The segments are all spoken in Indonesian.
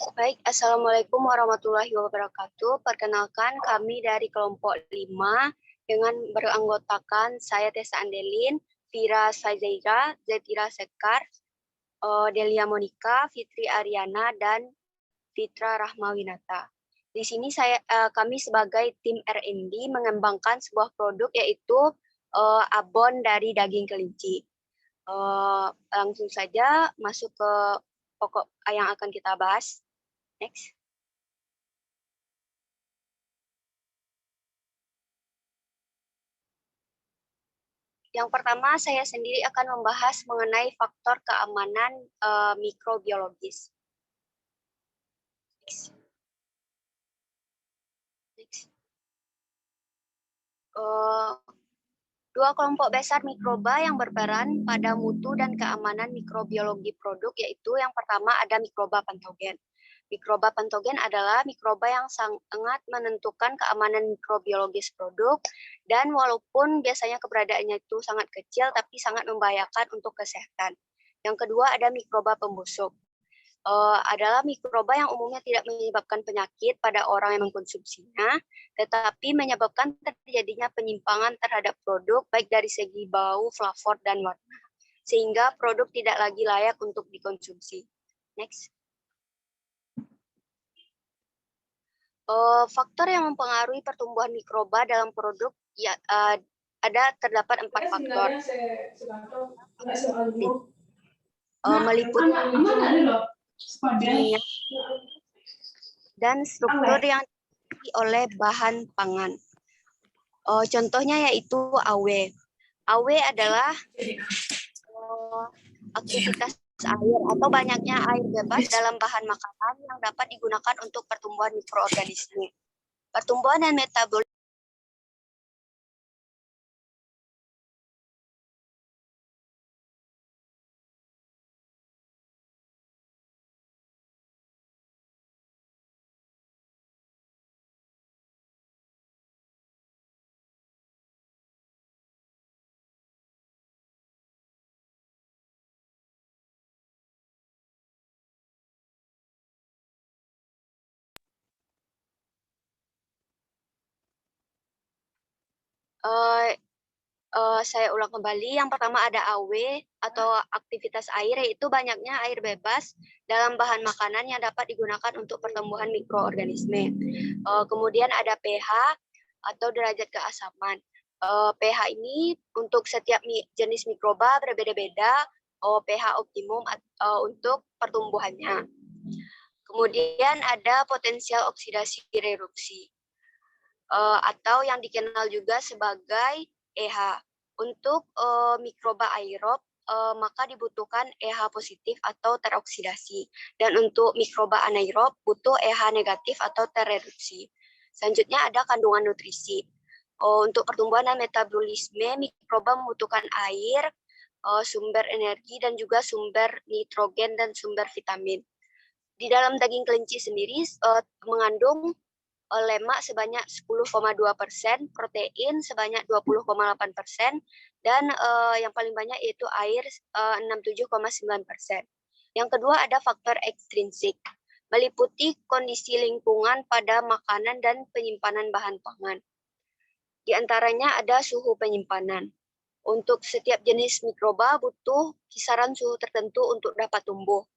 Baik, Assalamualaikum warahmatullahi wabarakatuh. Perkenalkan kami dari kelompok 5 dengan beranggotakan saya Tessa Andelin, Vira Sazaira, Zetira Sekar, Delia Monika, Fitri Ariana, dan Fitra Rahmawinata. Di sini kami sebagai tim R&D mengembangkan sebuah produk yaitu abon dari daging kelinci. Langsung saja masuk ke pokok yang akan kita bahas. Next. Yang pertama, saya sendiri akan membahas mengenai faktor keamanan mikrobiologis. Next. Next. Dua kelompok besar mikroba yang berperan pada mutu dan keamanan mikrobiologi produk, yaitu yang pertama ada mikroba patogen. Mikroba patogen adalah mikroba yang sangat menentukan keamanan mikrobiologis produk, dan walaupun biasanya keberadaannya itu sangat kecil, tapi sangat membahayakan untuk kesehatan. Yang kedua ada mikroba pembusuk. Adalah mikroba yang umumnya tidak menyebabkan penyakit pada orang yang mengkonsumsinya, tetapi menyebabkan terjadinya penyimpangan terhadap produk baik dari segi bau, flavor, dan warna, sehingga produk tidak lagi layak untuk dikonsumsi. Next. Faktor yang mempengaruhi pertumbuhan mikroba dalam produk terdapat 4 faktor. Meliputi minyak dan struktur yang dimiliki oleh bahan pangan. Contohnya yaitu AW. AW adalah aktivitas air atau banyaknya air bebas dalam bahan makanan yang dapat digunakan untuk pertumbuhan mikroorganisme. Pertumbuhan dan metabolisme saya ulang kembali. Yang pertama ada AW atau aktivitas air, yaitu banyaknya air bebas dalam bahan makanan yang dapat digunakan untuk pertumbuhan mikroorganisme. Kemudian ada pH atau derajat keasaman. pH ini untuk setiap jenis mikroba berbeda-beda pH optimum untuk pertumbuhannya. Kemudian ada potensial oksidasi reduksi atau yang dikenal juga sebagai EH. Untuk mikroba aerob, maka dibutuhkan EH positif atau teroksidasi. Dan untuk mikroba anaerob, butuh EH negatif atau terreduksi. Selanjutnya ada kandungan nutrisi. Untuk pertumbuhan dan metabolisme, mikroba membutuhkan air, sumber energi, dan juga sumber nitrogen dan sumber vitamin. Di dalam daging kelinci sendiri mengandung lemak sebanyak 10,2%, protein sebanyak 20,8%, dan yang paling banyak yaitu air 67,9%. Yang kedua ada faktor ekstrinsik, meliputi kondisi lingkungan pada makanan dan penyimpanan bahan pangan. Di antaranya ada suhu penyimpanan. Untuk setiap jenis mikroba butuh kisaran suhu tertentu untuk dapat tumbuh,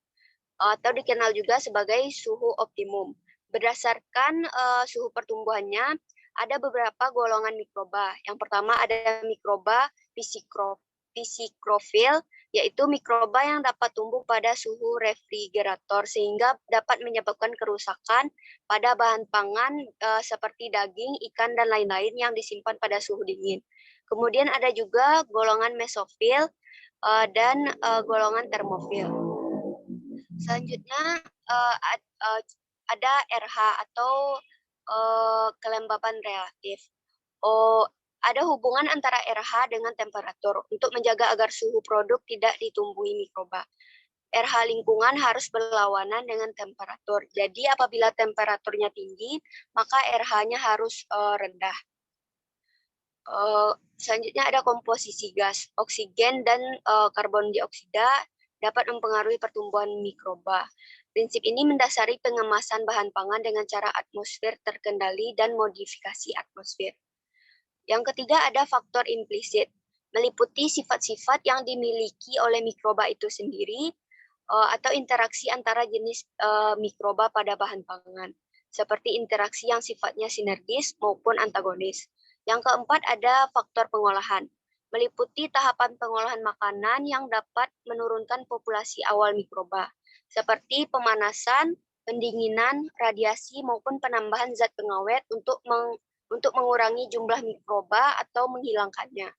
atau dikenal juga sebagai suhu optimum. Berdasarkan suhu pertumbuhannya, ada beberapa golongan mikroba. Yang pertama ada mikroba psikrofil, yaitu mikroba yang dapat tumbuh pada suhu refrigerator sehingga dapat menyebabkan kerusakan pada bahan pangan seperti daging, ikan, dan lain-lain yang disimpan pada suhu dingin. Kemudian ada juga golongan mesofil dan golongan termofil. Selanjutnya ada RH atau kelembapan relatif. Ada hubungan antara RH dengan temperatur untuk menjaga agar suhu produk tidak ditumbuhi mikroba. RH lingkungan harus berlawanan dengan temperatur. Jadi apabila temperaturnya tinggi, maka RH-nya harus rendah. Selanjutnya ada komposisi gas. Oksigen dan karbon dioksida dapat mempengaruhi pertumbuhan mikroba. Prinsip ini mendasari pengemasan bahan pangan dengan cara atmosfer terkendali dan modifikasi atmosfer. Yang ketiga ada faktor implisit, meliputi sifat-sifat yang dimiliki oleh mikroba itu sendiri atau interaksi antara jenis mikroba pada bahan pangan, seperti interaksi yang sifatnya sinergis maupun antagonis. Yang keempat ada faktor pengolahan, meliputi tahapan pengolahan makanan yang dapat menurunkan populasi awal mikroba, seperti pemanasan, pendinginan, radiasi, maupun penambahan zat pengawet untuk mengurangi jumlah mikroba atau menghilangkannya.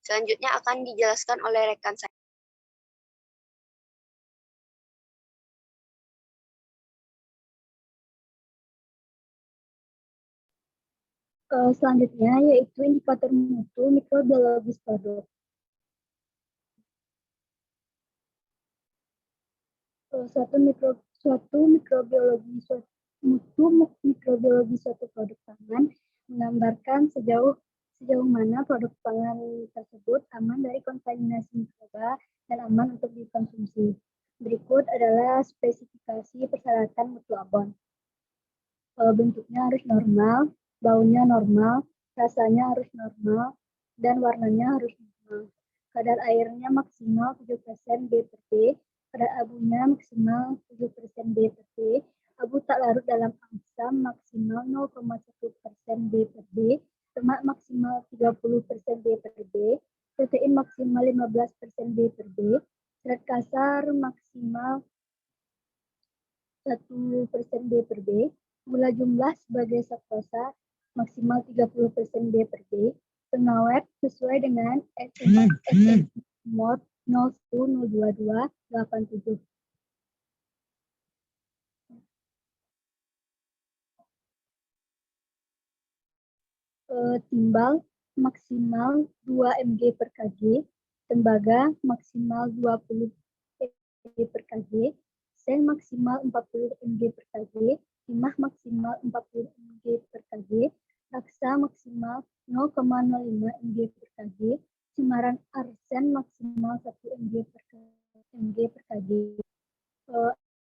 Selanjutnya akan dijelaskan oleh rekan saya. Selanjutnya yaitu indikator mutu mikrobiologis produk. Mutu mikrobiologi suatu produk pangan menggambarkan sejauh mana produk pangan tersebut aman dari kontaminasi mikroba dan aman untuk dikonsumsi. Berikut adalah spesifikasi persyaratan mutu abon. Bentuknya harus normal, baunya normal, rasanya harus normal, dan warnanya harus normal. Kadar airnya maksimal 7% B per D, kadar abunya maksimal 7% B per D, abu tak larut dalam asam maksimal 0,1% B per D, lemak maksimal 30% B per D, protein maksimal 15% B per D, zat kasar maksimal 1% B per D, gula jumlah sebagai saktosa maksimal 30% B per D, pengawet sesuai dengan SN mod 0102287. Timbal maksimal 2 mg per kg, tembaga maksimal 20 mg per kg, seng maksimal 40 mg per kg, timah maksimal 40 mg per kg, raksa maksimal 0,05 mg per kg, cemaran arsen maksimal 1 mg per kg.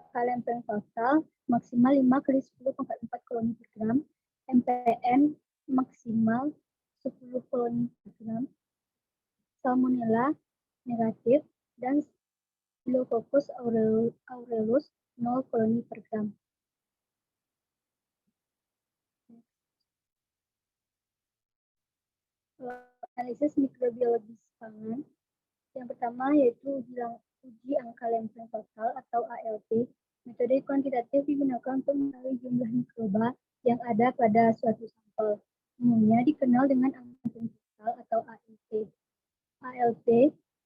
Kalempeng total maksimal 5 kali 10,4 koloni per gram, MPN maksimal 10 koloni per gram, Salmonella negatif, dan Staphylococcus aureus 0 koloni per gram. Analisis mikrobiologis pangan. Yang pertama yaitu uji angka lempeng total atau ALT. Metode kuantitatif digunakan untuk mengetahui jumlah mikroba yang ada pada suatu sampel. Umumnya dikenal dengan angka lempeng total atau ALT. ALT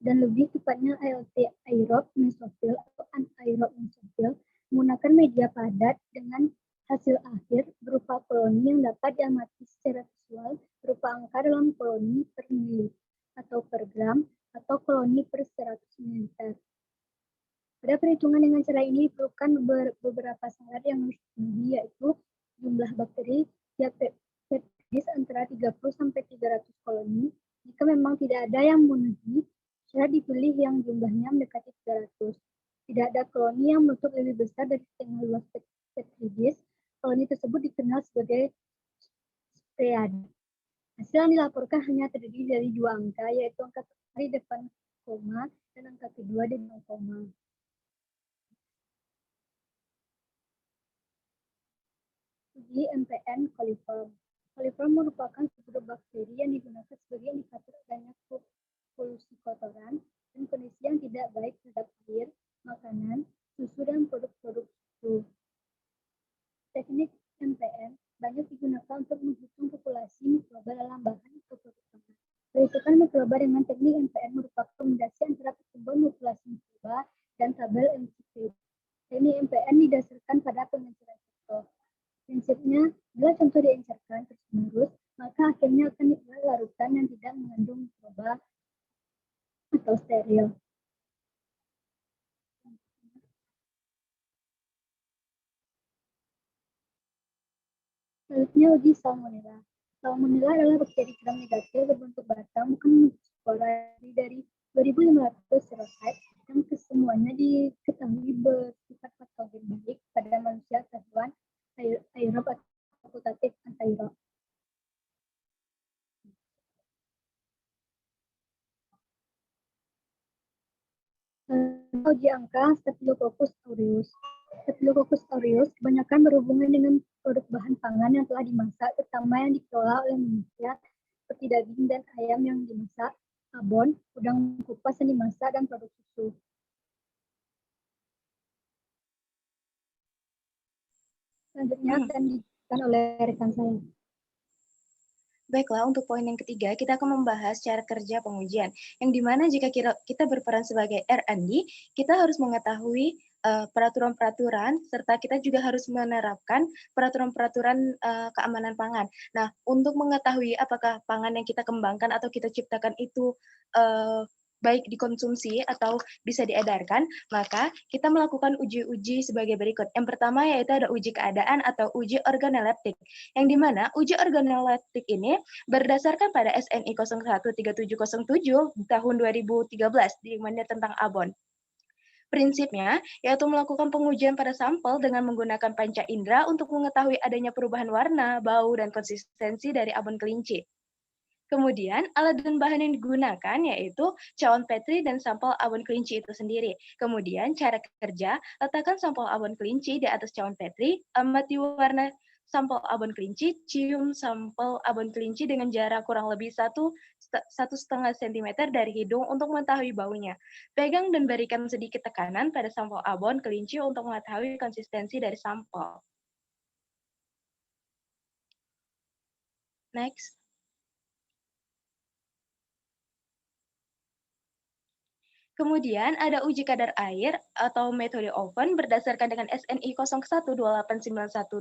dan lebih tepatnya ALT aerob mesofil atau anaerob mesofil menggunakan media padat dengan hasil akhir berupa koloni yang dapat diamati secara visual berupa angka dalam koloni per mili atau per gram atau koloni per 100 ml. Pada perhitungan dengan cara ini diperlukan beberapa syarat yang harus dipenuhi, yaitu jumlah bakteri tiap petris antara 30 sampai 300 koloni. Jika memang tidak ada yang memenuhi syarat, dipilih yang jumlahnya mendekati 300. Tidak ada koloni yang menutup lebih besar dari setengah luas petridis. Koloni tersebut dikenal sebagai spread. Hasil yang dilaporkan hanya terdiri dari dua angka, yaitu angka pertama di depan koma dan angka kedua di bawah koma. Uji MPN coliform. Coliform merupakan subgrup bakteri yang digunakan sebagai indikator adanya polusi kotoran dan kondisi yang tidak baik terhadap air, makanan, susu, dan produk-produk susu. Teknik MPN banyak digunakan untuk menghitung populasi mikroba dalam bahan atau produk pangan. Perhitungan mikroba dengan teknik MPN merupakan kombinasi antara pertumbuhan populasi mikroba dan tabel MCQ. Teknik MPN didasarkan pada pengenceran contoh. Prinsipnya, bila contoh diencerkan terus-menerus, maka akhirnya akan dibuat larutan yang tidak mengandung mikroba atau steril. Selanjutnya uji Salmonella. Salmonella adalah bakteri gram negatif berbentuk batang, bukan spora dari 2.500 serotype yang kesemuanya diketahui bersifat patogen baik pada manusia atau hewan, aerob atau fakultatif anaerob. Uji angka Staphylococcus aureus. Staphylococcus aureus kebanyakan berhubungan dengan produk bahan pangan yang telah dimasak, terutama yang dikelola oleh manusia, seperti daging dan ayam yang dimasak, abon, udang kupas yang dimasak, dan produk susu. Selanjutnya akan dijelaskan oleh rekan saya. Baiklah, untuk poin yang ketiga, kita akan membahas cara kerja pengujian, yang dimana jika kita berperan sebagai R&D, kita harus mengetahui peraturan-peraturan, serta kita juga harus menerapkan peraturan-peraturan keamanan pangan. Nah, untuk mengetahui apakah pangan yang kita kembangkan atau kita ciptakan itu baik dikonsumsi atau bisa diedarkan, maka kita melakukan uji-uji sebagai berikut. Yang pertama yaitu ada uji keadaan atau uji organoleptik, yang dimana uji organoleptik ini berdasarkan pada SNI 013707 tahun 2013, di mana tentang abon. Prinsipnya yaitu melakukan pengujian pada sampel dengan menggunakan panca indera untuk mengetahui adanya perubahan warna, bau, dan konsistensi dari abon kelinci. Kemudian, alat dan bahan yang digunakan yaitu cawan Petri dan sampel abon kelinci itu sendiri. Kemudian, cara kerja, letakkan sampel abon kelinci di atas cawan Petri, amati warna sampel abon kelinci, cium sampel abon kelinci dengan jarak kurang lebih 1,5 cm dari hidung untuk mengetahui baunya. Pegang dan berikan sedikit tekanan pada sampel abon kelinci untuk mengetahui konsistensi dari sampel. Next. Kemudian ada uji kadar air atau metode oven berdasarkan dengan SNI 012891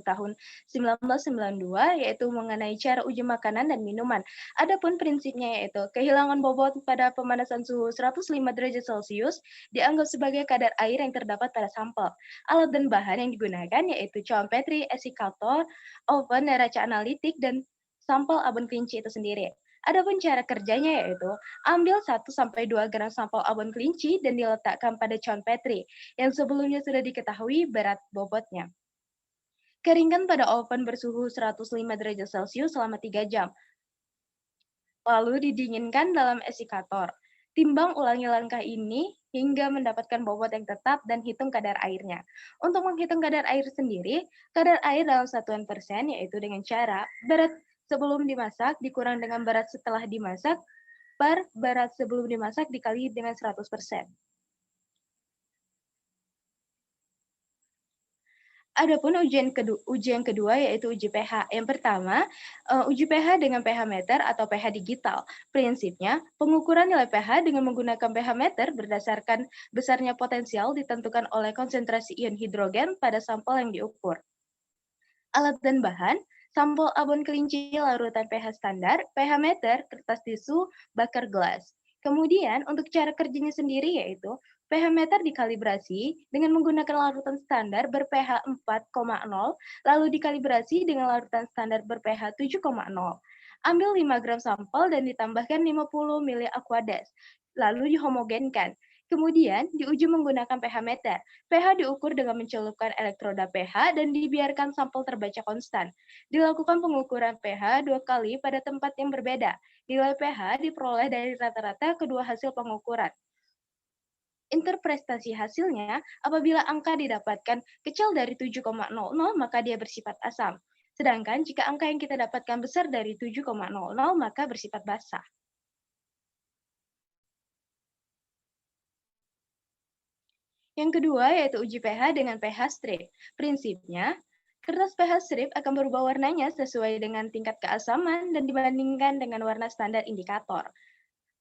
tahun 1992, yaitu mengenai cara uji makanan dan minuman. Adapun prinsipnya yaitu kehilangan bobot pada pemanasan suhu 105 derajat Celcius dianggap sebagai kadar air yang terdapat pada sampel. Alat dan bahan yang digunakan yaitu cawan Petri, esikator, oven, neraca analitik, dan sampel abon kelinci itu sendiri. Adapun cara kerjanya yaitu ambil 1-2 gram sampel abon kelinci dan diletakkan pada cawan Petri yang sebelumnya sudah diketahui berat bobotnya. Keringkan pada oven bersuhu 105 derajat Celcius selama 3 jam. Lalu didinginkan dalam esikator. Timbang ulangi langkah ini hingga mendapatkan bobot yang tetap dan hitung kadar airnya. Untuk menghitung kadar air sendiri, kadar air dalam satuan persen yaitu dengan cara berat sebelum dimasak dikurang dengan berat setelah dimasak per berat sebelum dimasak dikali dengan 100%. Adapun uji yang kedua yaitu uji pH. Yang pertama, uji pH dengan pH meter atau pH digital. Prinsipnya, pengukuran nilai pH dengan menggunakan pH meter berdasarkan besarnya potensial ditentukan oleh konsentrasi ion hidrogen pada sampel yang diukur. Alat dan bahan, sampel abon kelinci larutan pH standar, pH meter, kertas tisu, bakar gelas. Kemudian, untuk cara kerjanya sendiri yaitu pH meter dikalibrasi dengan menggunakan larutan standar ber-pH 4,0, lalu dikalibrasi dengan larutan standar ber-pH 7,0. Ambil 5 gram sampel dan ditambahkan 50 ml aqueous, lalu dihomogenkan. Kemudian, diuji menggunakan pH meter. pH diukur dengan mencelupkan elektroda pH dan dibiarkan sampel terbaca konstan. Dilakukan pengukuran pH 2 kali pada tempat yang berbeda. Nilai pH diperoleh dari rata-rata kedua hasil pengukuran. Interpretasi hasilnya, apabila angka didapatkan kecil dari 7,00 maka dia bersifat asam. Sedangkan jika angka yang kita dapatkan besar dari 7,00 maka bersifat basah. Yang kedua yaitu uji pH dengan pH strip. Prinsipnya, kertas pH strip akan berubah warnanya sesuai dengan tingkat keasaman dan dibandingkan dengan warna standar indikator.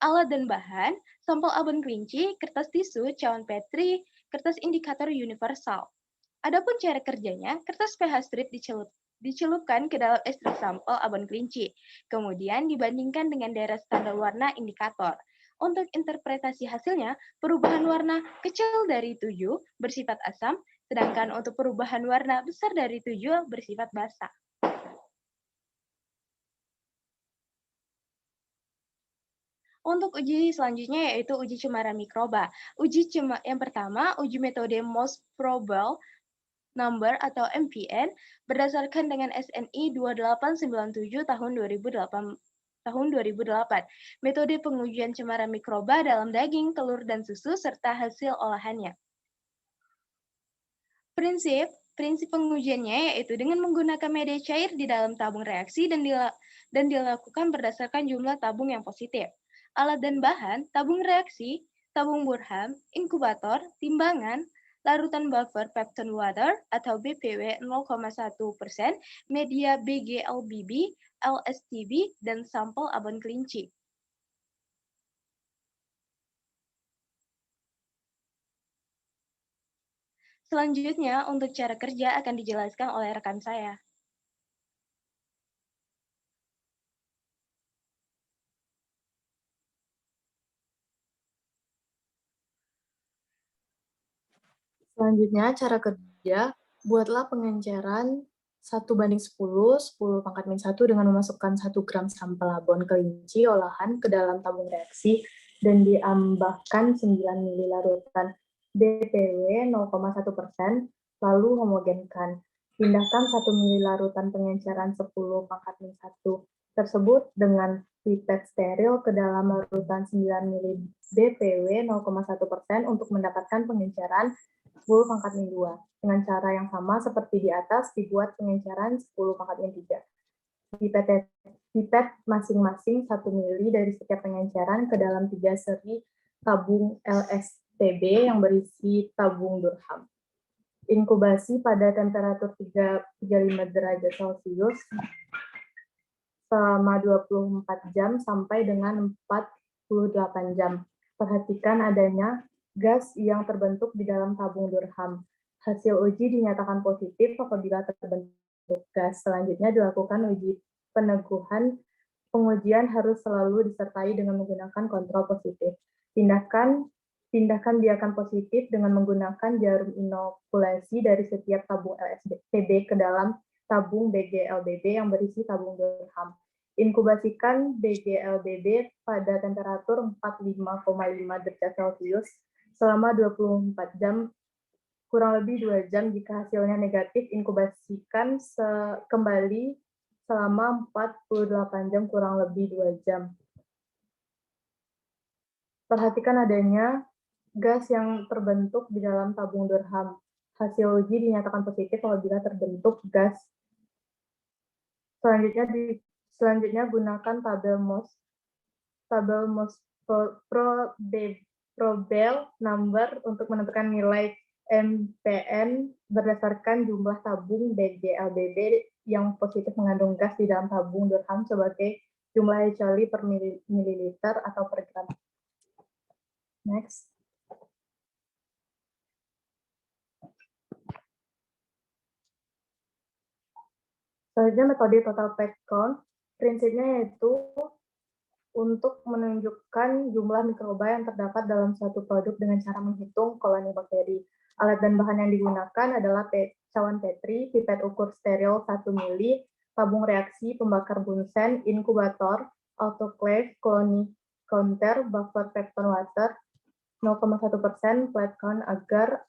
Alat dan bahan, sampel abon kelinci, kertas tisu, cawan Petri, kertas indikator universal. Adapun cara kerjanya, kertas pH strip dicelupkan ke dalam ekstrak sampel abon kelinci, kemudian dibandingkan dengan daerah standar warna indikator. Untuk interpretasi hasilnya, perubahan warna kecil dari 7 bersifat asam, sedangkan untuk perubahan warna besar dari 7 bersifat basah. Untuk uji selanjutnya yaitu uji cemara mikroba. Yang pertama, uji metode most probable number atau MPN berdasarkan dengan SNI 2897 tahun 2008. Metode pengujian cemara mikroba dalam daging, telur, dan susu serta hasil olahannya. Prinsip pengujiannya yaitu dengan menggunakan media cair di dalam tabung reaksi dan dilakukan berdasarkan jumlah tabung yang positif. Alat dan bahan, tabung reaksi, tabung Burham, inkubator, timbangan, larutan buffer peptone water atau BPW 0,1%, media BGLBB, LSTB, dan sampel abon kelinci. Selanjutnya, untuk cara kerja akan dijelaskan oleh rekan saya. Selanjutnya, cara kerja, buatlah pengenceran 1:10, 10⁻⁻1 dengan memasukkan 1 gram sampel abon kelinci olahan ke dalam tabung reaksi dan ditambahkan 9 ml larutan BPW 0,1%, lalu homogenkan. Pindahkan 1 ml larutan pengenceran 10⁻⁻1 tersebut dengan pipet steril ke dalam larutan 9 ml BPW 0,1% untuk mendapatkan pengenceran 10⁻⁻2. Dengan cara yang sama seperti di atas, dibuat pengenceran 10⁻⁻3. Pipet masing-masing 1 ml dari setiap pengenceran ke dalam 3 seri tabung LSTB yang berisi tabung Durham. Inkubasi pada temperatur 35 derajat Celcius selama 24 jam sampai dengan 48 jam. Perhatikan adanya gas yang terbentuk di dalam tabung Durham. Hasil uji dinyatakan positif apabila terbentuk gas. Selanjutnya dilakukan uji peneguhan. Pengujian harus selalu disertai dengan menggunakan kontrol positif. Pindahkan biakan positif dengan menggunakan jarum inokulasi dari setiap tabung LSTB ke dalam tabung BGLBB yang berisi tabung Durham. Inkubasikan BGLBB pada temperatur 45,5 derajat Celcius selama 24 jam, kurang lebih 2 jam. Jika hasilnya negatif, inkubasikan kembali selama 48 jam, kurang lebih 2 jam. Perhatikan adanya gas yang terbentuk di dalam tabung Durham. Hasil uji dinyatakan positif apabila terbentuk gas. Selanjutnya gunakan tabel probable number untuk menentukan nilai MPN berdasarkan jumlah tabung BGLBB yang positif mengandung gas di dalam tabung Durham sebagai jumlah Hcl per mililiter atau per gram. Next. Selanjutnya metode total pack count. Prinsipnya yaitu untuk menunjukkan jumlah mikroba yang terdapat dalam suatu produk dengan cara menghitung koloni bakteri. Alat dan bahan yang digunakan adalah cawan Petri, pipet ukur steril 1 ml, tabung reaksi, pembakar bunsen, inkubator, autoclave, koloni counter, buffer peptone water 0,1%, flat count agar,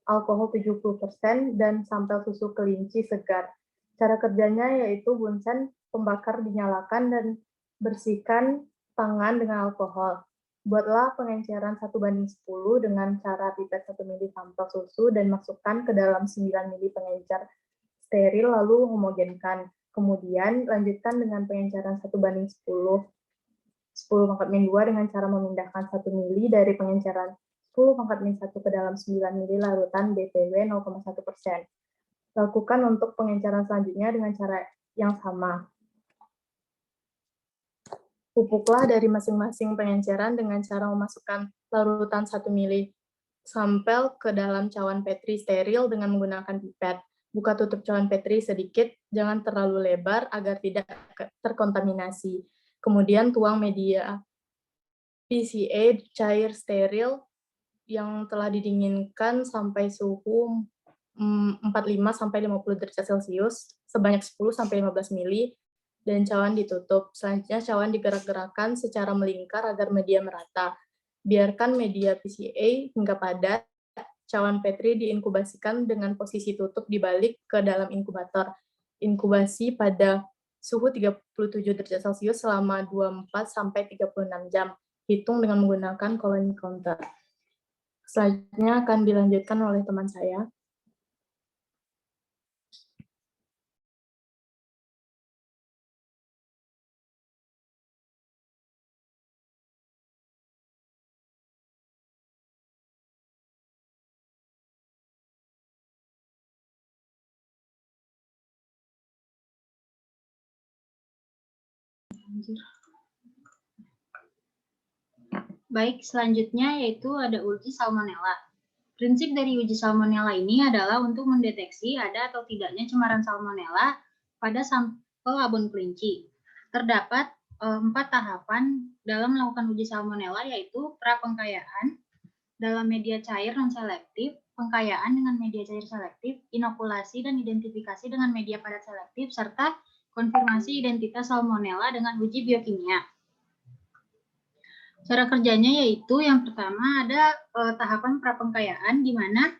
alkohol 70%, dan sampel susu kelinci segar. Cara kerjanya yaitu bunsen pembakar dinyalakan dan bersihkan tangan dengan alkohol. Buatlah pengenceran 1:10 dengan cara pipet 1 ml sampel susu dan masukkan ke dalam 9 ml pengencer steril lalu homogenkan. Kemudian lanjutkan dengan pengenceran 1:10 10⁻⁻2 dengan cara memindahkan 1 ml dari pengenceran 10⁻⁻1 ke dalam 9 ml larutan BPW 0,1%. Lakukan untuk pengenceran selanjutnya dengan cara yang sama. Pupuklah dari masing-masing pengenceran dengan cara memasukkan larutan 1 ml sampel ke dalam cawan Petri steril dengan menggunakan pipet. Buka tutup cawan Petri sedikit, jangan terlalu lebar agar tidak terkontaminasi. Kemudian tuang media PCA cair steril yang telah didinginkan sampai suhu 45-50 derajat Celcius sebanyak 10-15 ml dan cawan ditutup. Selanjutnya cawan digerak-gerakkan secara melingkar agar media merata. Biarkan media PCA hingga padat. Cawan Petri diinkubasikan dengan posisi tutup dibalik ke dalam inkubator. Inkubasi pada suhu 37 derajat Celcius selama 24-36 jam. Hitung dengan menggunakan colony counter. Selanjutnya akan dilanjutkan oleh teman saya. Baik, selanjutnya yaitu ada uji salmonella. Prinsip dari uji salmonella ini adalah untuk mendeteksi ada atau tidaknya cemaran salmonella pada sampel abon kelinci. Terdapat 4 tahapan dalam melakukan uji salmonella, yaitu prapengkayaan dalam media cair non-selektif, pengkayaan dengan media cair selektif, inokulasi dan identifikasi dengan media padat selektif, serta konfirmasi identitas salmonella dengan uji biokimia. Cara kerjanya yaitu yang pertama ada tahapan prapengkayaan, di mana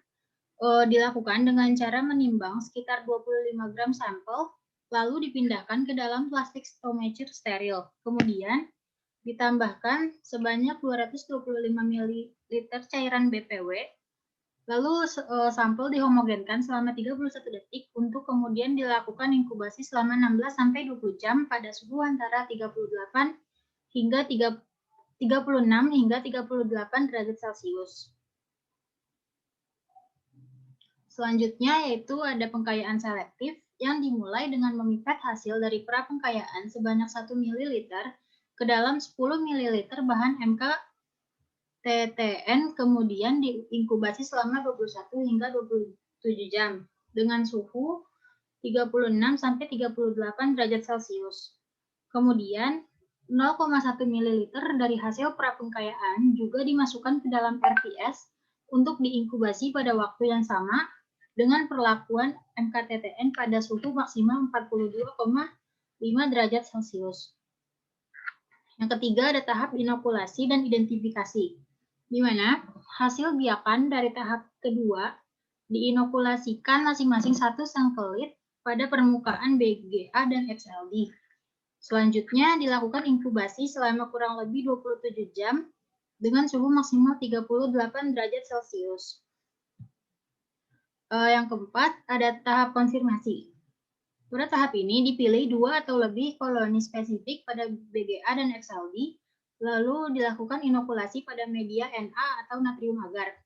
dilakukan dengan cara menimbang sekitar 25 gram sampel, lalu dipindahkan ke dalam plastik stomacher steril. Kemudian ditambahkan sebanyak 225 ml cairan BPW, lalu sampel dihomogenkan selama 31 detik untuk kemudian dilakukan inkubasi selama 16-20 jam pada suhu antara 36 hingga 38 derajat Celcius. Selanjutnya yaitu ada pengkayaan selektif yang dimulai dengan memipet hasil dari prapengkayaan sebanyak 1 ml ke dalam 10 ml bahan MKTTN, kemudian diinkubasi selama 21 hingga 27 jam dengan suhu 36-38 derajat Celcius. Kemudian 0,1 ml dari hasil prapengkayaan juga dimasukkan ke dalam RPS untuk diinkubasi pada waktu yang sama dengan perlakuan MKTTN pada suhu maksimal 42,5 derajat Celcius. Yang ketiga ada tahap inokulasi dan identifikasi, di mana hasil biakan dari tahap kedua diinokulasikan masing-masing 1 sangkelit pada permukaan BGA dan XLD. Selanjutnya dilakukan inkubasi selama kurang lebih 27 jam dengan suhu maksimal 38 derajat Celcius. Yang keempat, ada tahap konfirmasi. Pada tahap ini dipilih 2 atau lebih koloni spesifik pada BGA dan XLD, lalu dilakukan inokulasi pada media Na atau natrium agar.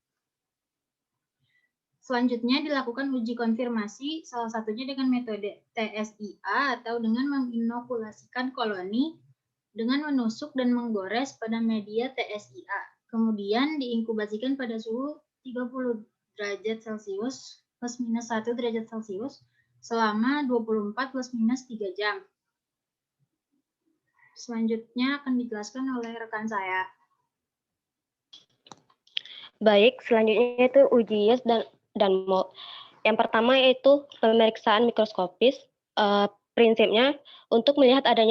Selanjutnya dilakukan uji konfirmasi, salah satunya dengan metode TSIA atau dengan menginokulasikan koloni dengan menusuk dan menggores pada media TSIA. Kemudian diinkubasikan pada suhu 30 derajat Celcius plus minus 1 derajat Celcius selama 24 plus minus 3 jam. Selanjutnya akan dijelaskan oleh rekan saya. Baik, selanjutnya itu uji Yes dan MOLD. Yang pertama yaitu pemeriksaan mikroskopis. Prinsipnya untuk melihat ada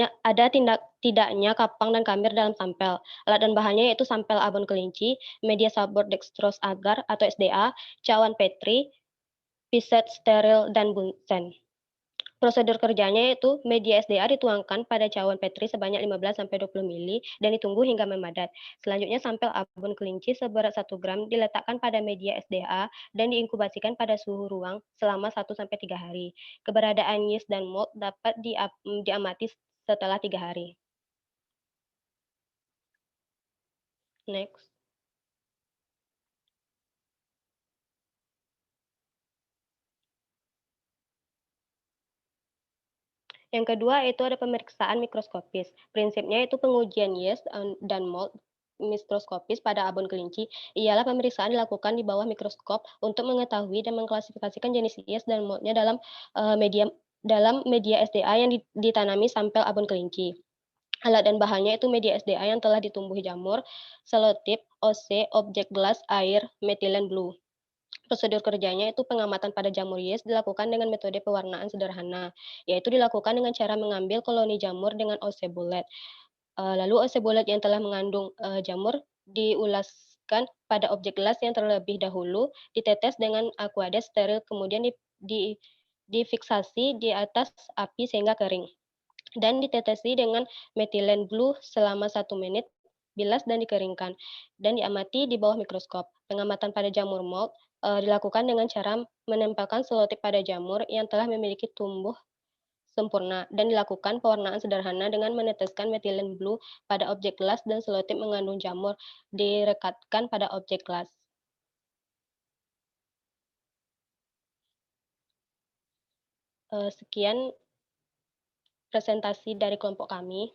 tidaknya kapang dan kamir dalam sampel. Alat dan bahannya yaitu sampel abon kelinci, media sabor dextrose agar atau SDA, cawan Petri, piset steril, dan bunsen. Prosedur kerjanya yaitu media SDA dituangkan pada cawan Petri sebanyak 15-20 ml dan ditunggu hingga memadat. Selanjutnya sampel abon kelinci seberat 1 gram diletakkan pada media SDA dan diinkubasikan pada suhu ruang selama 1-3 hari. Keberadaan yeast dan mold dapat diamati setelah 3 hari. Next. Yang kedua itu ada pemeriksaan mikroskopis. Prinsipnya itu pengujian yeast dan mold mikroskopis pada abon kelinci ialah pemeriksaan dilakukan di bawah mikroskop untuk mengetahui dan mengklasifikasikan jenis yeast dan moldnya dalam media SDA yang ditanami sampel abon kelinci. Alat dan bahannya itu media SDA yang telah ditumbuhi jamur, selotip, OC, objek gelas, air, metilen blue. Prosedur kerjanya itu pengamatan pada jamur yeast dilakukan dengan metode pewarnaan sederhana, yaitu dilakukan dengan cara mengambil koloni jamur dengan osebolet. Lalu osebolet yang telah mengandung jamur diulaskan pada objek gelas yang terlebih dahulu, ditetes dengan aqueous steril, kemudian difiksasi di atas api sehingga kering, dan ditetesi dengan metilen blue selama 1 menit, bilas dan dikeringkan, dan diamati di bawah mikroskop. Pengamatan pada jamur mold dilakukan dengan cara menempelkan selotip pada jamur yang telah memiliki tumbuh sempurna, dan dilakukan pewarnaan sederhana dengan meneteskan metilen blue pada objek gelas dan selotip mengandung jamur direkatkan pada objek gelas. Sekian presentasi dari kelompok kami.